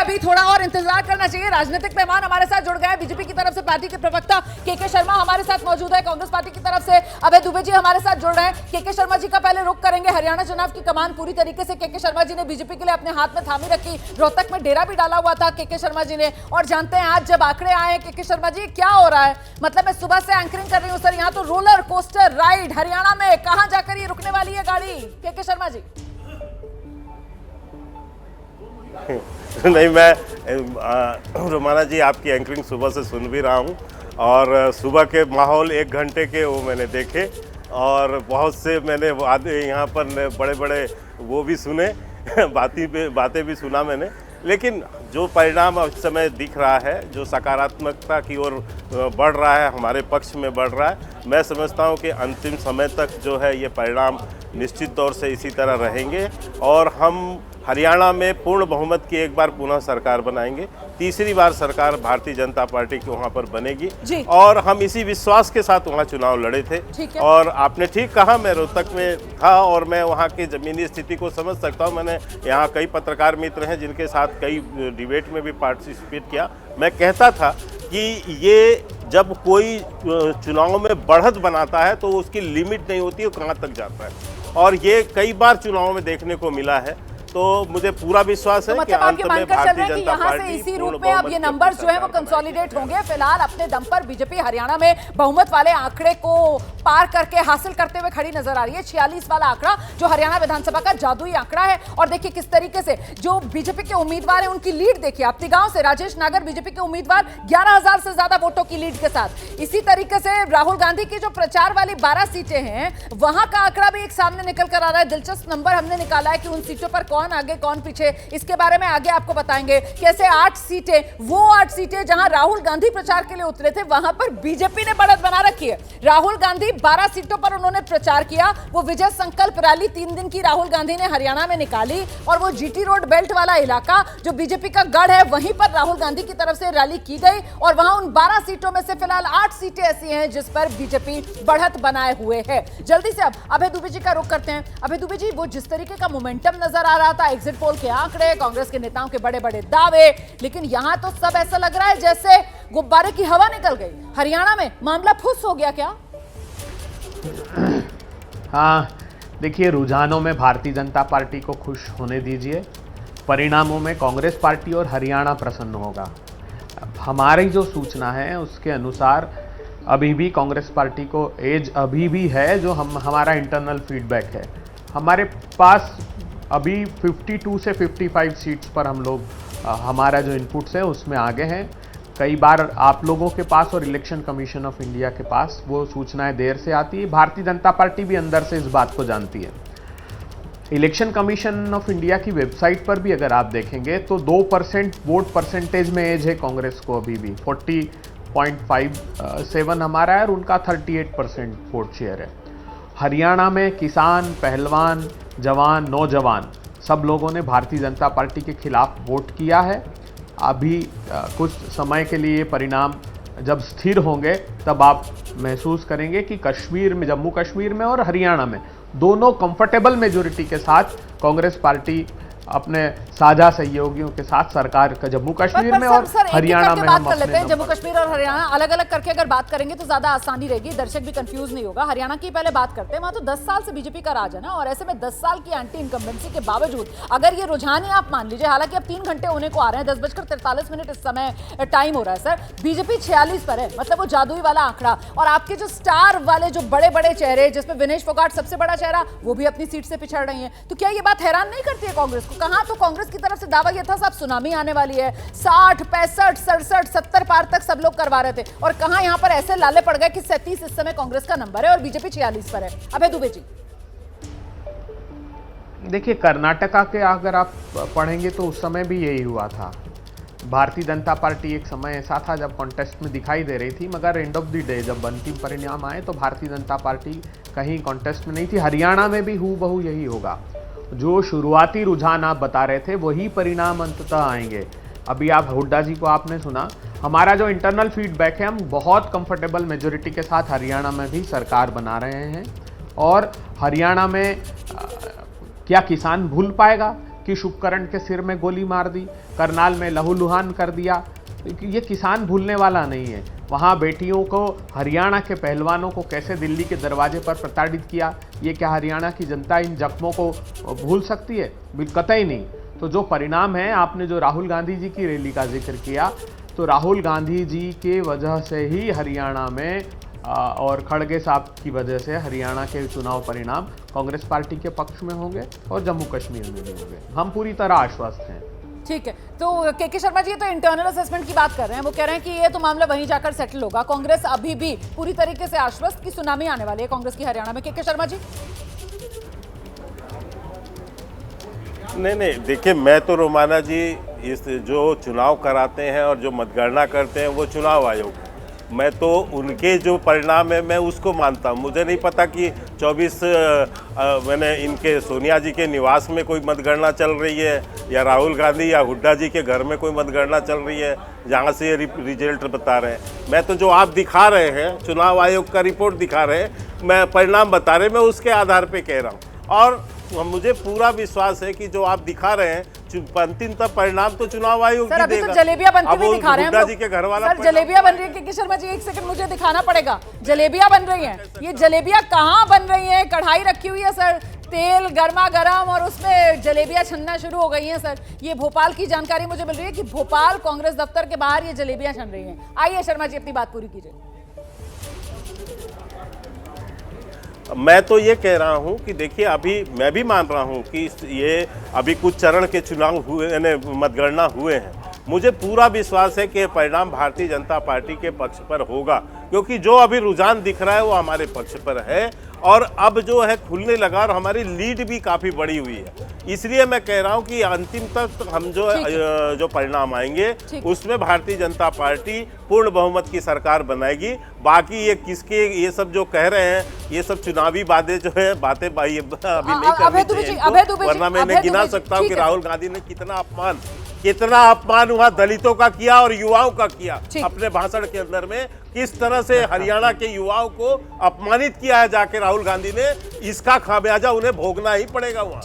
अभी थोड़ा और इंतजार करना चाहिए। राजनीतिक मेहमान हमारे साथ जुड़ गए हैं। बीजेपी की तरफ से पार्टी के प्रवक्ता के शर्मा हमारे साथ मौजूद है। कांग्रेस पार्टी की तरफ से अभय दुबे जी हमारे साथ जुड़ रहे हैं। के शर्मा जी का पहले रुख करेंगे। हरियाणा चुनाव की कमान पूरी तरीके से के शर्मा जी ने बीजेपी के लिए अपने हाथ में थामी रखी। रोहतक में डेरा भी डाला हुआ था के शर्मा जी ने। और जानते हैं आज जब आंकड़े आए हैं के शर्मा जी, क्या हो रहा है? मतलब मैं सुबह से एंकरिंग कर रही हूँ सर, यहाँ तो रोलर कोस्टर राइड हरियाणा में, कहां जाकर ये रुकने वाली है गाड़ी? के शर्मा जी। नहीं, मैं रोमाना जी आपकी एंकरिंग सुबह से सुन भी रहा हूँ और सुबह के माहौल 1 घंटे के वो मैंने देखे और बहुत से मैंने यहाँ पर बड़े बड़े वो भी सुने बातें भी सुना मैंने। लेकिन जो परिणाम इस समय दिख रहा है, जो सकारात्मकता की ओर बढ़ रहा है, हमारे पक्ष में बढ़ रहा है, मैं समझता हूँ कि अंतिम समय तक जो है ये परिणाम निश्चित तौर से इसी तरह रहेंगे और हम हरियाणा में पूर्ण बहुमत की एक बार पुनः सरकार बनाएंगे। तीसरी बार सरकार भारतीय जनता पार्टी की वहाँ पर बनेगी और हम इसी विश्वास के साथ वहाँ चुनाव लड़े थे। और आपने ठीक कहा, मैं रोहतक में था और मैं वहाँ की ज़मीनी स्थिति को समझ सकता हूँ। मैंने यहाँ कई पत्रकार मित्र हैं जिनके साथ कई डिबेट में भी पार्टिसिपेट किया। मैं कहता था कि ये जब कोई चुनाव में बढ़त बनाता है तो उसकी लिमिट नहीं होती, वो कहाँ तक जाता है और ये कई बार चुनाव में देखने को मिला है। तो मुझे पूरा विश्वास है कि अंत में भारतीय जनता पार्टी इसी रूप में अब ये नंबर्स जो है वो कंसोलिडेट होंगे। फिलहाल अपने दम पर बीजेपी हरियाणा में बहुमत वाले आंकड़े को पार करके हासिल करते हुए खड़ी नजर आ रही है। 46 वाला आंकड़ा जो हरियाणा विधानसभा का जादुई आंकड़ा है। और देखिए किस तरीके से जो बीजेपी के उम्मीदवार है उनकी लीड देखिए। आपती गांव से राजेश नागर बीजेपी के उम्मीदवार 11,000 से ज्यादा वोटों की लीड के साथ। इसी तरीके से राहुल गांधी की जो प्रचार वाली 12 सीटें हैं वहां का आंकड़ा भी एक सामने निकल कर आ रहा है। दिलचस्प नंबर हमने निकाला है कि उन सीटों पर कौन आगे कौन पीछे, इसके बारे में आगे आपको बताएंगे। कैसे 8 सीटें, वो 8 सीटें जहां राहुल गांधी प्रचार के लिए उतरे थे वहां पर बीजेपी ने बढ़त बना रखी है। राहुल गांधी 12 सीटों पर उन्होंने प्रचार किया। वो विजय संकल्प रैली 3 दिन की राहुल गांधी ने हरियाणा में निकाली और वो जीटी रोड बेल्ट वाला इलाका जो बीजेपी का गढ़ है वहीं पर राहुल गांधी की तरफ से रैली की गई और वहां उन 12 सीटों में से फिलहाल 8 सीटें ऐसी हैं जिस पर बीजेपी बढ़त बनाए हुए है। जल्दी से अब अभय दुबे जी का रुख करते हैं। अभय दुबे जी, वो जिस तरीके का मोमेंटम नजर आ रहा था, एग्जिट पोल के आंकड़े, कांग्रेस के नेताओं के बड़े बड़े दावे, लेकिन यहां तो सब ऐसा लग रहा है जैसे गुब्बारे की हवा निकल गई। हरियाणा में मामला फुस हो गया क्या? हाँ, देखिए, रुझानों में भारतीय जनता पार्टी को खुश होने दीजिए, परिणामों में कांग्रेस पार्टी और हरियाणा प्रसन्न होगा। हमारी जो सूचना है उसके अनुसार अभी भी कांग्रेस पार्टी को एज अभी भी है, जो हमारा इंटरनल फीडबैक है। हमारे पास अभी 52 से 55 सीट्स पर हम लोग हमारा जो इनपुट्स है उसमें आगे हैं। कई बार आप लोगों के पास और इलेक्शन कमीशन ऑफ इंडिया के पास वो सूचनाएं देर से आती है। भारतीय जनता पार्टी भी अंदर से इस बात को जानती है। इलेक्शन कमीशन ऑफ इंडिया की वेबसाइट पर भी अगर आप देखेंगे तो 2% वोट परसेंटेज में एज है कांग्रेस को अभी भी। 40.57 हमारा है और उनका 38% वोट शेयर है। हरियाणा में किसान, पहलवान, जवान, नौजवान सब लोगों ने भारतीय जनता पार्टी के खिलाफ वोट किया है। अभी कुछ समय के लिए परिणाम जब स्थिर होंगे तब आप महसूस करेंगे कि कश्मीर में, जम्मू कश्मीर में और हरियाणा में दोनों कंफर्टेबल मेजोरिटी के साथ कांग्रेस पार्टी अपने साझा सहयोगियों के साथ सरकार का जम्मू कश्मीर में और हरियाणा में बात कर लेते हैं। जम्मू कश्मीर और हरियाणा अलग अलग करके अगर बात करेंगे तो ज्यादा आसानी रहेगी, दर्शक भी कंफ्यूज नहीं होगा। हरियाणा की पहले बात करते हैं। वहां तो 10 साल से बीजेपी का राज है ना, और ऐसे में 10 साल की एंटी इनकम्बेंसी के बावजूद अगर ये रुझान ही आप मान लीजिए, हालांकि अब 3 घंटे होने को आ रहे हैं, 10:43 इस समय टाइम हो रहा है सर, बीजेपी 46 पर है, मतलब वो जादुई वाला आंकड़ा। और आपके जो स्टार वाले जो बड़े बड़े चेहरे, जिसमें विनेश फोगाट सबसे बड़ा चेहरा, वो भी अपनी सीट से पिछड़ रही है। तो क्या ये बात हैरान नहीं करती है कांग्रेस को? कहां तो कांग्रेस की तरफ से दावा यह था साहब सुनामी आने वाली है, 60, 65, 67, 70 पार तक सब लोग करवा रहे थे, और कहां यहां पर ऐसे लाले पड़ गए कि 37 इस समय कांग्रेस का नंबर है और बीजेपी 46 पर है। अभय दुबे जी, देखिए, कर्नाटका के अगर आप पढ़ेंगे तो उस समय भी यही हुआ था। भारतीय जनता पार्टी एक समय ऐसा था जब कॉन्टेस्ट में दिखाई दे रही थी, मगर एंड ऑफ द डे जब अंतिम परिणाम आए तो भारतीय जनता पार्टी कहीं कॉन्टेस्ट में नहीं थी। हरियाणा में भी हूबहू यही होगा। जो शुरुआती रुझान आप बता रहे थे वही परिणाम अंततः आएंगे। अभी आप हुड्डा जी को आपने सुना, हमारा जो इंटरनल फीडबैक है, हम बहुत कंफर्टेबल मेजोरिटी के साथ हरियाणा में भी सरकार बना रहे हैं। और हरियाणा में क्या किसान भूल पाएगा कि शुभकरण के सिर में गोली मार दी? करनाल में लहूलुहान कर दिया। ये किसान भूलने वाला नहीं है। वहाँ बेटियों को, हरियाणा के पहलवानों को कैसे दिल्ली के दरवाजे पर प्रताड़ित किया, ये क्या हरियाणा की जनता इन जख्मों को भूल सकती है? कतई नहीं। तो जो परिणाम है, आपने जो राहुल गांधी जी की रैली का जिक्र किया, तो राहुल गांधी जी के वजह से ही हरियाणा में और खड़गे साहब की वजह से हरियाणा के चुनाव परिणाम कांग्रेस पार्टी के पक्ष में होंगे और जम्मू कश्मीर में भी होंगे। हम पूरी तरह आश्वस्त हैं। ठीक है, तो के शर्मा जी तो इंटरनल असेसमेंट की बात कर रहे हैं। वो कह रहे हैं कि ये तो मामला वहीं जाकर सेटल होगा। कांग्रेस अभी भी पूरी तरीके से आश्वस्त की सुनामी आने वाली है कांग्रेस की हरियाणा में। के शर्मा जी? नहीं, देखिए, मैं तो रोमाना जी, इस जो चुनाव कराते हैं और जो मतगणना करते हैं वो चुनाव आयोग, मैं तो उनके जो परिणाम है मैं उसको मानता हूँ। मुझे नहीं पता कि 24 मैंने इनके सोनिया जी के निवास में कोई मतगणना चल रही है या राहुल गांधी या हुड्डा जी के घर में कोई मतगणना चल रही है जहाँ से ये रिजल्ट बता रहे हैं। मैं तो जो आप दिखा रहे हैं, चुनाव आयोग का रिपोर्ट दिखा रहे हैं, मैं परिणाम बता रहे हैं, मैं उसके आधार पर कह रहा हूँ। और मुझे पूरा विश्वास है कि जो आप दिखा रहे हैं अंतिम तक परिणाम तो चुनाव आयोग सर, ही अभी देगा। तो जलेबियां बनती हुई दिखा रहे हैं हम लोग। जी के घर वाला सर, जलेबियां बन रही है। के शर्मा जी, एक सेकंड मुझे दिखाना पड़ेगा। जलेबियां बन रही हैं। ये जलेबियां कहाँ बन रही हैं? कढ़ाई रखी हुई है सर, तेल गर्मा गर्म, और उसमें जलेबियां छनना शुरू हो गई हैं सर। ये भोपाल की जानकारी मुझे मिल रही है कि भोपाल कांग्रेस दफ्तर के बाहर ये जलेबियां छन रही हैं। आइए शर्मा जी, अपनी बात पूरी कीजिए। मैं तो ये कह रहा हूँ कि देखिए, अभी मैं भी मान रहा हूँ कि ये अभी कुछ चरण के चुनाव हुए, यानी मतगणना हुए हैं। मुझे पूरा विश्वास है कि परिणाम भारतीय जनता पार्टी के पक्ष पर होगा, क्योंकि जो अभी रुझान दिख रहा है वो हमारे पक्ष पर है और अब जो है खुलने लगा और हमारी लीड भी काफ़ी बड़ी हुई है। इसलिए मैं कह रहा हूं कि अंतिम तक हम जो परिणाम आएंगे उसमें भारतीय जनता पार्टी पूर्ण बहुमत की सरकार बनाएगी। बाकी ये किसके, ये सब जो कह रहे हैं, ये सब चुनावी बातें जो है बातें अभी नहीं करनी चाहिए, वरना मैं नहीं गिना सकता हूँ कि राहुल गांधी ने कितना अपमान वहाँ दलितों का किया और युवाओं का किया। अपने भाषण के अंदर में किस तरह से हरियाणा के युवाओं को अपमानित किया है जाके राहुल गांधी ने, इसका खामियाजा उन्हें भोगना ही पड़ेगा वहाँ।